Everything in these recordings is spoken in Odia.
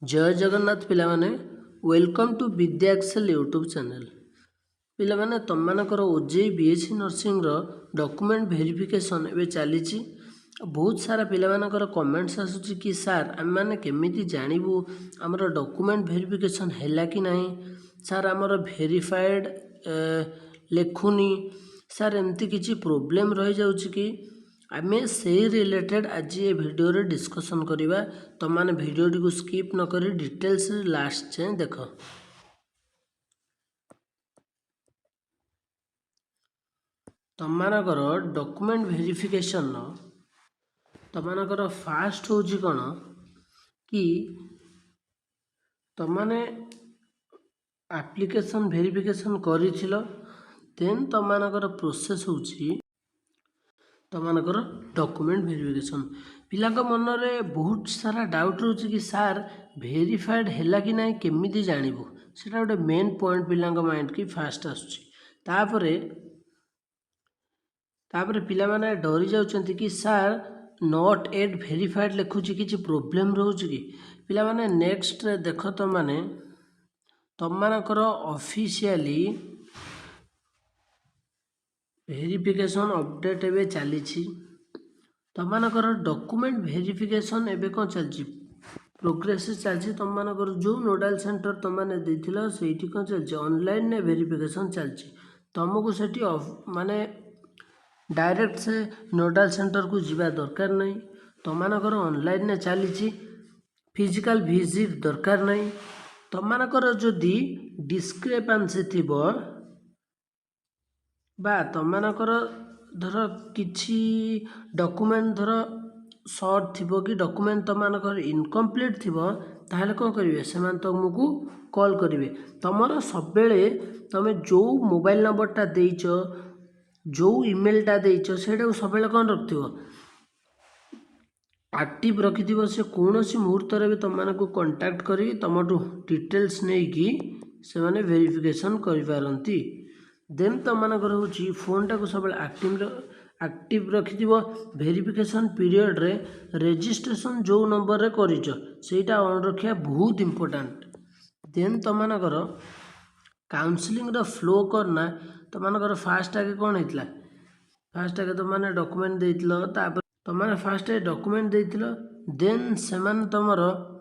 जय जगन्नाथ पिलामाने welcome to Vidya Excel YouTube channel. पिलामाने तुम मानकर OJEE BSc nursing document verification एवं चली बहुत सारा पिलामानकर कमेंट्स आसुची कि सार आम मैंने केमिति जानबू आमर डॉक्यूमेंट वेरिफिकेशन है कि नहीं सार आमर वेरीफाइड लेखुनी सार एमती किसी प्रोब्लेम रही जाउची कि आमे से रिलेटेड आज ये वीडियो रे डिस्कशन करिबा। तुम माने वीडियो को स्किप न करी डिटेल्स लास्ट जाए देख। तुम मानकर डॉक्यूमेंट वेरिफिकेशन तुम मानकर फास्ट होची कौन कि तुम माने एप्लिकेशन वेरिफिकेशन करिथिलो देन तुम मानकर प्रोसेस होची तुम मानकर डॉक्यूमेंट वेरिफिकेशन पिला मन में बहुत सारा डाउट रोचे कि सार वेरीफाइड है कि ना केमिति जानबू से गोटे मेन पॉइंट पिला माइंड की फास्ट आसुची तापर पिला माने डरी जाउछंती कि सार नॉट एट वेरीफाइड लिखुची किसी प्रोब्लेम रोचे कि पिला माने नेक्स्ट देख तुम माने तुम मानकर ऑफिशियली वेरिफिकेशन अपडेट एवं चली तुम मानकर डॉक्यूमेंट वेरिफिकेशन एवं कौन चलती प्रोग्रेस चलती तुम मानकर जो नोडाल सेंटर तुम मैंने देथिलो सेठी कौन चलती ऑनलाइन ने वेरिफिकेशन चलती तुमको सेठी माने डायरेक्ट से नोडाल सेंटर को जीवा दरकार नहीं तुम मानकर ऑनलाइन ने चली फिजिकल विजिट दरकार नहीं तुम मानकर जदि डिस्क्रिपेंसी थिबो बा तुम मानकर धर किछि डॉक्यूमेंट धर सर्ट थिबो कि डॉक्यूमेंट तुम मानकर इनकम्प्लीट थिबो ताहले कौन करिवे से तुमको कॉल करिवे तुमर सब बेले तुम जो मोबाइल नंबरटा देइचो जो ईमेलटा देइचो सेटा सब बेले कौन रखथिबो एक्टिव रखिथिबो से कौनसी मुहूर्त रे भी तुम मानको कांटेक्ट करी तुमठु डिटेल्स नै कि से माने वेरिफिकेशन करि पारंती देन तुम मानकर हूँ फोनटा को सब एक्टिव रखिथिबो वेरिफिकेशन पीरियड रे रजिस्ट्रेशन जो नंबर रे करिचो सेटा ऑन रखिया बहुत इंपोर्टेंट देन तुम मानकर काउंसलिंग रो फ्लो करना तुम मानकर फास्ट आगे कौन होइतला फास्ट आगे तुम माने डॉक्यूमेंट देइतलो तापर तुम माने फास्ट डॉक्यूमेंट देइतलो देन सेमान तुमर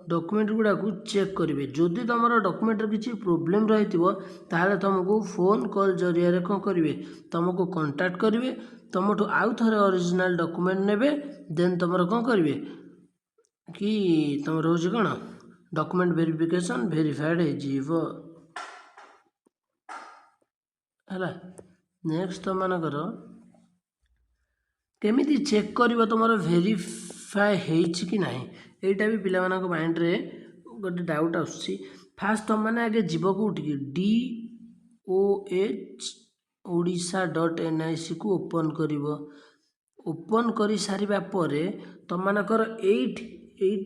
डॉक्यूमेंट गुड़ा को चेक करेंगे जदि तुम डॉक्यूमेंट किसी प्रोब्लेम रही ताहले तुमको फोन कॉल जरिया कौन करेंगे तुमको कांटेक्ट करेंगे तुमठू आउ थे ओरिजिनल डॉक्यूमेंट नेबे देन तुम कौन करेंगे कि तुम रोज कौन डॉक्यूमेंट वेरिफिकेशन वेरीफाइड हो है नेक्स्ट तुम मानकर केमिति चेक कर तुम वेरीफाए होइछि कि नहीं एटा भी पिला माइंड रे गोटे डाउट आसुची फास्ट तुम मैंने आगे जीव कौटिकी DOH को ओपन कर ओपन कर सारिबा परे तुम मानकर एट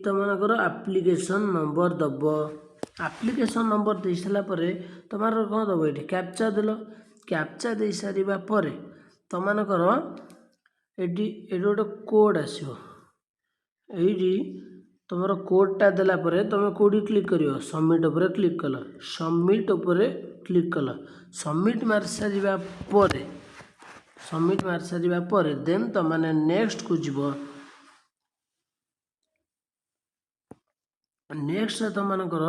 तुम मानकर एप्लिकेशन नंबर दब एप्लिकेशन नंबर दे सारा परे तुम कौन दब ये कैप्चा देल कैप्चा दे सारिबा परे तुम मानकर एटी गोटे कोड आसो ये तुम कोडटा देला परे तुम कौटी क्लिक कर सबमिट उपर क्लिक कल सबमिट उपर क्लिक कल सबमिट मार सारिबा परे देन तुम माने नेक्स्ट को जीव नेक्स्ट तुम मानकर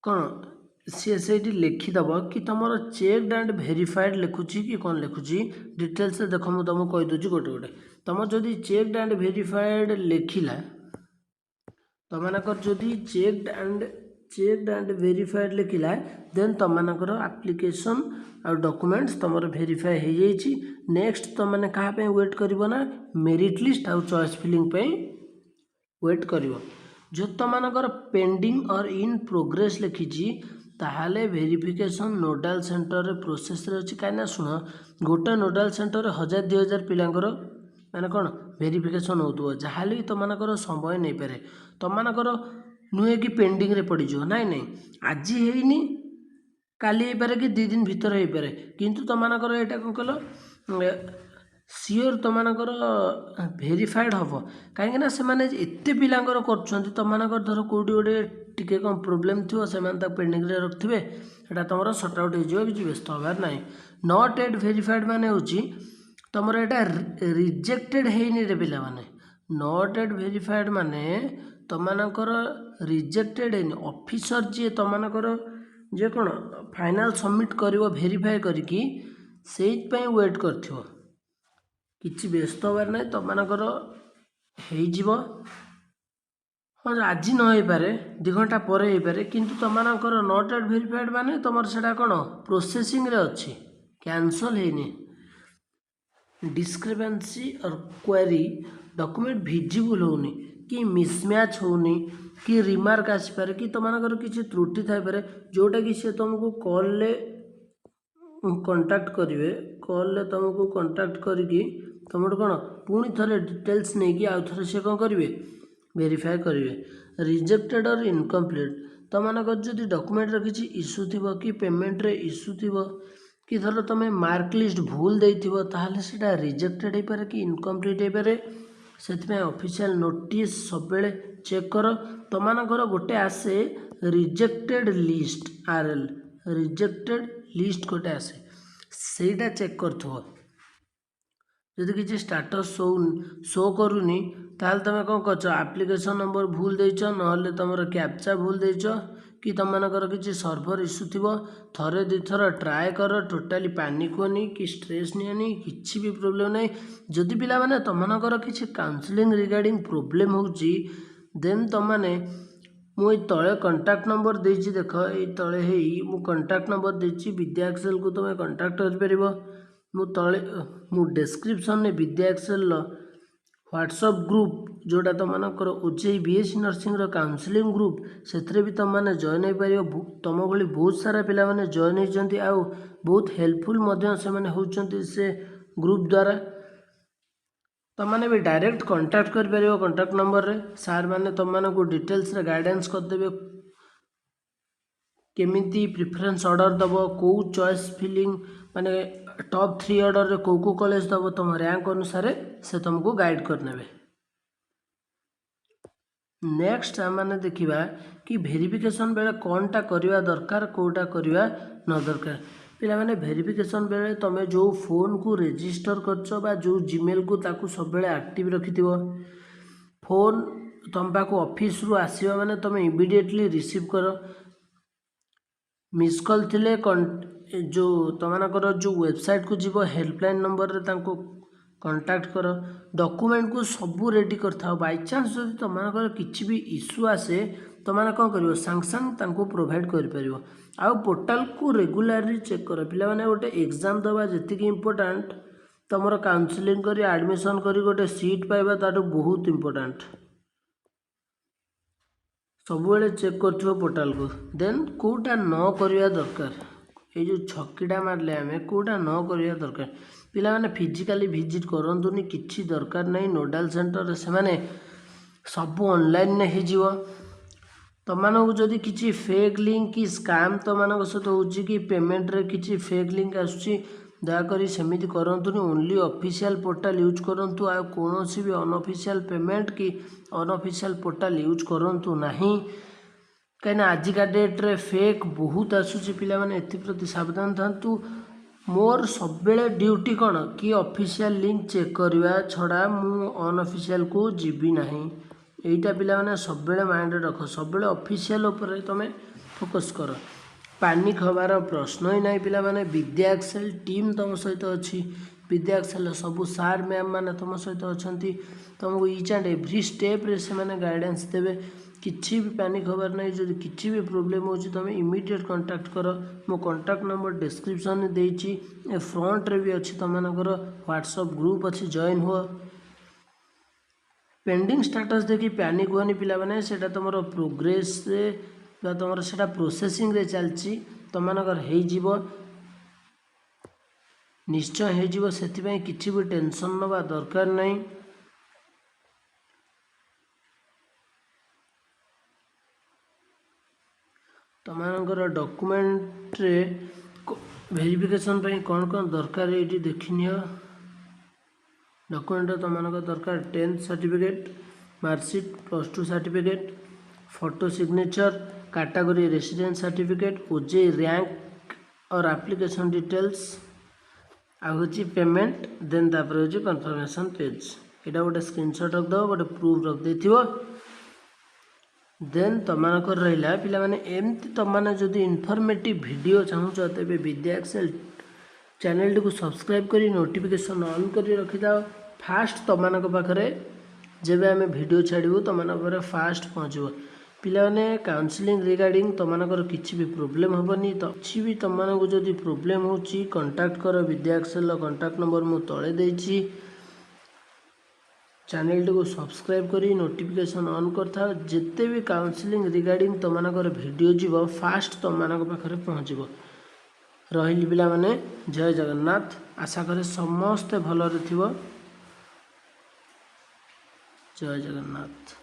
कौन सी से लिखिदब कि तुम चेक्ड एंड वेरीफाइड लिखुची कि कौन लिखुची डिटेल्स देख मुझे तुमको कहीदे गोटे गोटे तुम जदि चेक्ड एंड वेरीफाइड लिखला तुम मानकर जदि चेक्ड एंड वेरीफाइड लिखला देन तुम मानकर एप्लिकेशन और डॉक्यूमेंट्स तुम वेरीफाई हो जाइए नेक्स्ट तुम मैंने क्या वेट करना मेरिट लिस्ट और चॉइस फिलिंग वेट कर जो तुम मानकर पेंडिंग और इन प्रोग्रेस लिखी ताहले वेरिफिकेशन नोडाल सेंटर रे प्रोसेस रे अछि काना सुन गोटे नोडाल सेंटर रे 1000-2000 पिलांकर माने कौन वेरिफिकेशन होतुव जहाँले तुम मानकर समय नहीं पारे तुम मानकर नुहे कि पेंडिंग रे पड़ जाओ नहीं आज है काली हो पारे कि 2 दिन भीतर हो पारे किंतु तुम मानकर यहाँ कौन कल ସିଓର ତୁମମାନଙ୍କର ଭେରିଫାଏଡ଼୍ ହେବ। କାହିଁକିନା ସେମାନେ ଏତେ ପିଲାଙ୍କର କରୁଛନ୍ତି, ତୁମମାନଙ୍କର ଧର କେଉଁଠି ଗୋଟେ ଟିକେ କ'ଣ ପ୍ରୋବ୍ଲେମ୍ ଥିବ, ସେମାନେ ତାକୁ ପେଣ୍ଡିଂରେ ରଖିଥିବେ, ସେଇଟା ତୁମର ସର୍ଟ ଆଉଟ୍ ହେଇଯିବ, କିଛି ବ୍ୟସ୍ତ ହେବାର ନାହିଁ। ନଟ୍ ଏଟ୍ ଭେରିଫାଏଡ଼୍ ମାନେ ହେଉଛି ତୁମର ଏଇଟା ରିଜେକ୍ଟେଡ଼୍ ହେଇନି ରେ ପିଲାମାନେ। ନଟ୍ ଏଟ୍ ଭେରିଫାଏଡ଼୍ ମାନେ ତୁମମାନଙ୍କର ରିଜେକ୍ଟେଡ଼୍ ହେଇନି। ଅଫିସର ଯିଏ ତୁମମାନଙ୍କର ଯେ କ'ଣ ଫାଇନାଲ୍ ସବମିଟ୍ କରିବ ଭେରିଫାଏ କରିକି, ସେଇଥିପାଇଁ ୱେଟ୍ କରିଥିବ। କିଛି ବ୍ୟସ୍ତ ହେବାର ନାହିଁ, ତୁମମାନଙ୍କର ହେଇଯିବ। ହଁ ଆଜି ନ ହେଇପାରେ, 2 ଘଣ୍ଟା ପରେ ହେଇପାରେ, କିନ୍ତୁ ତୁମମାନଙ୍କର ନଟ୍ ଏଟ୍ ଭେରିଫାଏଡ଼୍ ମାନେ ତୁମର ସେଇଟା କ'ଣ ପ୍ରୋସେସିଂରେ ଅଛି, କ୍ୟାନସଲ୍ ହେଇନି। ଡିସ୍କ୍ରିପାନ୍ସି ଅର୍ କ୍ୱାରି ଡକୁମେଣ୍ଟ ଭିଜିବୁଲ୍ ହେଉନି, କି ମିସମ୍ୟାଚ୍ ହେଉନି, କି ରିମାର୍କ ଆସିପାରେ, କି ତୁମମାନଙ୍କର କିଛି ତ୍ରୁଟି ଥାଇପାରେ, ଯେଉଁଟାକି ସେ ତୁମକୁ କଲ୍ରେ କଣ୍ଟାକ୍ଟ କରିବେ। କଲ୍ରେ ତୁମକୁ କଣ୍ଟାକ୍ଟ କରିକି ତୁମଠୁ କ'ଣ ପୁଣି ଥରେ ଡିଟେଲ୍ସ ନେଇକି ଆଉ ଥରେ ସେ କ'ଣ କରିବେ, ଭେରିଫାଏ କରିବେ। ରିଜେକ୍ଟେଡ଼୍ ଅର୍ ଇନକମ୍ପ୍ଲିଟ୍, ତୁମମାନଙ୍କର ଯଦି ଡକୁମେଣ୍ଟର କିଛି ଇସ୍ୟୁ ଥିବ, କି ପେମେଣ୍ଟରେ ଇସ୍ୟୁ ଥିବ, କି ଧର ତୁମେ ମାର୍କ ଲିଷ୍ଟ ଭୁଲ ଦେଇଥିବ, ତାହେଲେ ସେଇଟା ରିଜେକ୍ଟେଡ଼୍ ହେଇପାରେ କି ଇନକମ୍ପ୍ଲିଟ୍ ହେଇପାରେ। ସେଥିପାଇଁ ଅଫିସିଆଲ ନୋଟିସ୍ ସବୁବେଳେ ଚେକ୍ କର। ତୁମମାନଙ୍କର ଗୋଟେ ଆସେ ରିଜେକ୍ଟେଡ଼୍ ଲିଷ୍ଟ, RL ରିଜେକ୍ଟେଡ଼୍ ଲିଷ୍ଟ ଗୋଟେ ଆସେ, ସେଇଟା ଚେକ୍ କରୁଥିବ। ଯଦି କିଛି ଷ୍ଟାଟସ୍ ଶୋ କରୁନି, ତାହେଲେ ତୁମେ କ'ଣ କରୁଛ, ଆପ୍ଲିକେସନ୍ ନମ୍ବର ଭୁଲ ଦେଇଛ, ନହେଲେ ତୁମର କ୍ୟାପଚା ଭୁଲ ଦେଇଛ, କି ତୁମମାନଙ୍କର କିଛି ସର୍ଭର ଇସ୍ୟୁ ଥିବ। ଥରେ 2 ଥର ଟ୍ରାଏ କର, ଟୋଟାଲି ପାନିକ୍ ହୁଅନି କି ଷ୍ଟ୍ରେସ୍ ନିଅନି, କିଛି ବି ପ୍ରୋବ୍ଲେମ୍ ନାହିଁ। ଯଦି ପିଲାମାନେ ତୁମମାନଙ୍କର କିଛି କାଉନସିଲିଂ ରିଗାର୍ଡ଼ିଂ ପ୍ରୋବ୍ଲେମ୍ ହେଉଛି, ଦେନ୍ ତୁମମାନେ ମୁଁ ଏଇ ତଳେ କଣ୍ଟାକ୍ଟ ନମ୍ବର ଦେଇଛି, ଦେଖ ଏଇ ତଳେ ମୁଁ କଣ୍ଟାକ୍ଟ ନମ୍ବର ଦେଇଛି, ବିଦ୍ୟା ଏକ୍ସେଲକୁ ତୁମେ କଣ୍ଟାକ୍ଟ କରିପାରିବ। ମୁଁ ଡେସ୍କ୍ରିପସନ୍ରେ ବିଦ୍ୟା ଏକ୍ସେଲର ହ୍ୱାଟ୍ସଆପ୍ ଗ୍ରୁପ୍, ଯେଉଁଟା ତୁମମାନଙ୍କର OJEE BSc ନର୍ସିଂର କାଉନସିଲିଂ ଗ୍ରୁପ୍, ସେଥିରେ ବି ତୁମମାନେ ଜଏନ୍ ହେଇପାରିବ। ତୁମ ଭଳି ବହୁତ ସାରା ପିଲାମାନେ ଜଏନ୍ ହେଇଛନ୍ତି, ଆଉ ବହୁତ ହେଲ୍ପଫୁଲ୍ ମଧ୍ୟ ସେମାନେ ହେଉଛନ୍ତି ସେ ଗ୍ରୁପ୍ ଦ୍ୱାରା। ତୁମମାନେ ବି ଡାଇରେକ୍ଟ କଣ୍ଟାକ୍ଟ କରିପାରିବ କଣ୍ଟାକ୍ଟ ନମ୍ବରରେ। ସାର୍ ମାନେ ତୁମମାନଙ୍କୁ ଡିଟେଲ୍ସରେ ଗାଇଡ଼ାନ୍ସ କରିଦେବେ, କେମିତି ପ୍ରିଫରେନ୍ସ ଅର୍ଡ଼ର ଦେବ, କେଉଁ ଚଏସ୍ ଫିଲିଂ ମାନେ ଟପ୍ 3 ଅର୍ଡ଼ରରେ କେଉଁ କଲେଜ ଦେବ, ତୁମ ର୍ୟାଙ୍କ ଅନୁସାରେ ସେ ତୁମକୁ ଗାଇଡ଼ କରିନେବେ। ନେକ୍ସଟ ଆମେ ଦେଖିବା କି ଭେରିଫିକେସନ୍ ବେଳେ କ'ଣଟା କରିବା ଦରକାର, କେଉଁଟା କରିବା ନ ଦରକାର। ପିଲାମାନେ ଭେରିଫିକେସନ୍ ବେଳେ ତୁମେ ଯେଉଁ ଫୋନ୍କୁ ରେଜିଷ୍ଟର କରିଛ ବା ଯେଉଁ ଜିମେଲ୍କୁ ତାକୁ ସବୁବେଳେ ଆକ୍ଟିଭ୍ ରଖିଥିବ। ଫୋନ୍ ତୁମ ପାଖକୁ ଅଫିସରୁ ଆସିବା ମାନେ ତୁମେ ଇମିଡ଼ିଏଟଲି ରିସିଭ୍ କର। ମିସ୍ କଲ୍ ଥିଲେ ଯେଉଁ ତୁମମାନଙ୍କର ଯେଉଁ ୱେବସାଇଟ୍କୁ ଯିବ, ହେଲ୍ପଲାଇନ୍ ନମ୍ବରରେ ତାଙ୍କୁ କଣ୍ଟାକ୍ଟ କର। ଡକୁମେଣ୍ଟକୁ ସବୁ ରେଡ଼ି କରିଥାଅ। ବାଇଚାନ୍ସ ଯଦି ତୁମମାନଙ୍କର କିଛି ବି ଇସ୍ୟୁ ଆସେ, ତୁମମାନେ କ'ଣ କରିବ, ସାଙ୍ଗେ ସାଙ୍ଗେ ତାଙ୍କୁ ପ୍ରୋଭାଇଡ଼ କରିପାରିବ। ଆଉ ପୋର୍ଟାଲକୁ ରେଗୁଲାରଲି ଚେକ୍ କର। ପିଲାମାନେ ଗୋଟେ ଏକ୍ଜାମ୍ ଦେବା ଯେତିକି ଇମ୍ପୋର୍ଟାଣ୍ଟ, ତୁମର କାଉନସିଲିଂ କରି ଆଡ଼ମିସନ୍ କରି ଗୋଟେ ସିଟ୍ ପାଇବା ତାଠୁ ବହୁତ ଇମ୍ପୋର୍ଟାଣ୍ଟ। ସବୁବେଳେ ଚେକ୍ କରୁଥିବ ପୋର୍ଟାଲକୁ। ଦେନ୍ କେଉଁଟା ନ କରିବା ଦରକାର, ଏଇ ଯେଉଁ ଛକିଟା ମାରିଲେ ଆମେ କେଉଁଟା ନ କରିବା ଦରକାର। ପିଲାମାନେ ଫିଜିକାଲି ଭିଜିଟ୍ କରନ୍ତୁନି, କିଛି ଦରକାର ନାହିଁ। ନୋଡାଲ୍ ସେଣ୍ଟରରେ ସେମାନେ ସବୁ ଅନଲାଇନ୍ରେ ହେଇଯିବ। ତୁମମାନଙ୍କୁ ଯଦି କିଛି ଫେକ୍ ଲିଙ୍କ୍ କି ସ୍କାମ୍ ତୁମମାନଙ୍କ ସହିତ ହେଉଛି, କି ପେମେଣ୍ଟରେ କିଛି ଫେକ୍ ଲିଙ୍କ୍ ଆସୁଛି, ଦୟାକରି ସେମିତି କରନ୍ତୁନି। ଓନ୍ଲି ଅଫିସିଆଲ ପୋର୍ଟାଲ ୟୁଜ୍ କରନ୍ତୁ। ଆଉ କୌଣସି ବି ଅନଅଫିସିଆଲ ପେମେଣ୍ଟ କି ଅନଅଫିସିଆଲ ପୋର୍ଟାଲ ୟୁଜ୍ କରନ୍ତୁ ନାହିଁ। କାହିଁକିନା ଆଜିକା ଡେଟ୍ରେ ଫେକ୍ ବହୁତ ଆସୁଛି। ପିଲାମାନେ ଏଥିପ୍ରତି ସାବଧାନ ଥାନ୍ତୁ। ମୋର ସବୁବେଳେ ଡ୍ୟୁଟି କ'ଣ କି ଅଫିସିଆଲ ଲିଙ୍କ୍ ଚେକ୍ କରିବା ଛଡ଼ା ମୁଁ ଅନଅଫିସିଆଲକୁ ଯିବି ନାହିଁ। ଏଇଟା ପିଲାମାନେ ସବୁବେଳେ ମାଇଣ୍ଡରେ ରଖ। ସବୁବେଳେ ଅଫିସିଆଲ ଉପରେ ତୁମେ ଫୋକସ୍ କର। ପାନିକ୍ ହେବାର ପ୍ରଶ୍ନ ହିଁ ନାହିଁ। ପିଲାମାନେ ବିଦ୍ୟା ଏକ୍ସେଲ ଟିମ୍ ତୁମ ସହିତ ଅଛି। ବିଦ୍ୟା ଏକ୍ସେଲର ସବୁ ସାର୍ ମ୍ୟାମ୍ ମାନେ ତୁମ ସହିତ ଅଛନ୍ତି। ତୁମକୁ ଇଚ୍ ଆଣ୍ଡ ଏଭ୍ରି ଷ୍ଟେପ୍ରେ ସେମାନେ ଗାଇଡ଼ାନ୍ସ ଦେବେ। କିଛି ବି ପାନିକ୍ ହେବାର ନାହିଁ। ଯଦି କିଛି ବି ପ୍ରୋବ୍ଲେମ୍ ହେଉଛି, ତୁମେ ଇମିଡ଼ିଏଟ୍ କଣ୍ଟାକ୍ଟ କର। ମୋ କଣ୍ଟାକ୍ଟ ନମ୍ବର ଡେସ୍କ୍ରିପସନ୍ରେ ଦେଇଛି, ଏ ଫ୍ରଣ୍ଟରେ ବି ଅଛି। ତୁମମାନଙ୍କର ହ୍ୱାଟ୍ସଆପ୍ ଗ୍ରୁପ୍ ଅଛି, ଜଏନ୍ ହୁଅ। ପେଣ୍ଡିଂ ଷ୍ଟାଟସ୍ ଦେଖି ପ୍ୟାନିକ୍ ହୁଅନି ପିଲାମାନେ। ସେଇଟା ତୁମର ପ୍ରୋଗ୍ରେସରେ ବା ତୁମର ସେଇଟା ପ୍ରୋସେସିଂରେ ଚାଲିଛି। ତୁମମାନଙ୍କର ହେଇଯିବ, ନିଶ୍ଚୟ ହେଇଯିବ। ସେଥିପାଇଁ କିଛି ବି ଟେନସନ୍ ନେବା ଦରକାର ନାହିଁ। ତୁମମାନଙ୍କର ଡକୁମେଣ୍ଟରେ ଭେରିଫିକେସନ୍ ପାଇଁ କ'ଣ କ'ଣ ଦରକାର ଏଇଠି ଦେଖିନିଅ। डॉक्यूमेंट तुम दरकार 10th certificate, marksheet, +2 certificate, photo signature, category residence certificate, OJEE rank और एप्लिकेशन डिटेल्स, आ हूँ पेमेंट, देन तापर हूँ कन्फर्मेशन पेज। यहाँ गोटे स्क्रीनशॉट रखद गोटे प्रूफ रखदे। देन तुम रहा पे एमती तुमने जदि इनफॉर्मेटिव वीडियो चाहूच तेज विद्या एक्सेल चैनल को सब्सक्राइब कर नोटिफिकेशन ऑन कर रखी था। फास्ट तुम पाखे जब आम वीडियो छाड़ू तुम फास्ट पहुँचो। पिलाने काउंसलिंग रिगार्डिंग तुमर किसी भी प्रोब्लेम हेनी तो किसी भी तुमको जदि प्रोब्लेम हो कांटेक्ट कर विद्या एक्सेल कांटेक्ट नंबर मु तले देछि। चैनल को सब्सक्राइब करी नोटिफिकेशन ऑन कर था। जिते भी काउंसलिंग रिगार्डिंग तुमर वीडियो जीव फास्ट तुम पाखे पहुँचो। रही पिला माने जय जगन्नाथ। आशा करे समस्ते भलरे थिबो। जय जगन्नाथ।